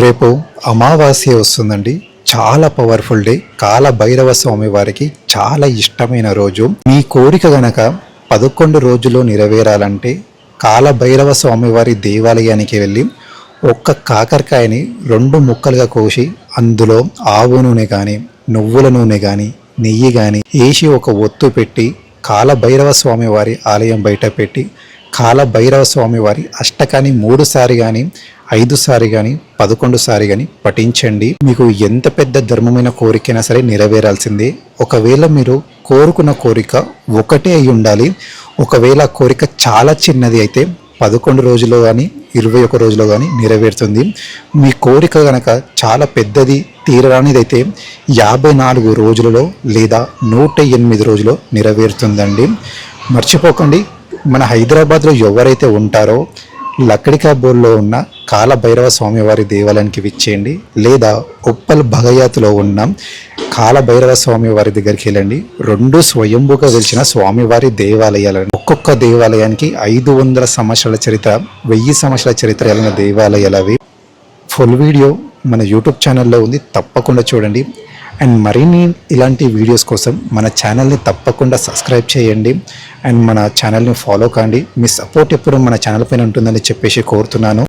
రేపు అమావాస్య వస్తుందండి. చాలా పవర్ఫుల్ డే. కాల భైరవ స్వామి వారికి చాలా ఇష్టమైన రోజు. మీ కోరిక గనక 11 రోజుల్లో నెరవేరాలంటే కాల భైరవ స్వామి వారి దేవాలయానికి వెళ్ళి ఒక్క కాకరకాయని 2 ముక్కలుగా కోసి అందులో ఆవు నూనె కానీ నువ్వుల నూనె కానీ నెయ్యి కానీ వేసి ఒక ఒత్తు పెట్టి కాల భైరవ స్వామి వారి ఆలయం బయట పెట్టి కాల భైరవ స్వామి వారి అష్టకాన్ని 3 సారి కానీ 5 సారి కానీ 11 సారి కానీ పఠించండి. మీకు ఎంత పెద్ద ధర్మమైన కోరికైనా సరే నెరవేరాల్సిందే. ఒకవేళ మీరు కోరుకున్న కోరిక ఒకటే అయి ఉండాలి. ఒకవేళ కోరిక చాలా చిన్నది అయితే 11 రోజుల్లో కానీ 21 రోజుల్లో కానీ నెరవేరుతుంది. మీ కోరిక కనుక చాలా పెద్దది తీరరానిదైతే 54 రోజులలో లేదా 108 రోజుల్లో నెరవేరుతుందండి. మర్చిపోకండి, మన హైదరాబాద్లో ఎవరైతే ఉంటారో లక్కడికాబోల్లో ఉన్న కాల భైరవ స్వామివారి దేవాలయానికి విచ్చేయండి, లేదా ఉప్పల్ భగయాత్లో ఉన్న కాల భైరవ స్వామి వారి దగ్గరికి వెళ్ళండి. 2 స్వయంభూగా వెలిచిన స్వామివారి దేవాలయాలను, ఒక్కొక్క దేవాలయానికి 500 సంవత్సరాల చరిత్ర, 1000 సంవత్సరాల చరిత్ర కలిగిన దేవాలయాలు అవి. ఫుల్ వీడియో మన యూట్యూబ్ ఛానల్లో ఉంది, తప్పకుండా చూడండి. అండ్ మరిన్ని ఇలాంటి వీడియోస్ కోసం మన ఛానల్ని తప్పకుండా సబ్స్క్రైబ్ చేయండి అండ్ మన ఛానల్ని ఫాలో కాండి. మీ సపోర్ట్ ఎప్పుడు మన ఛానల్ పైన ఉంటుందని చెప్పేసి కోరుతున్నాను.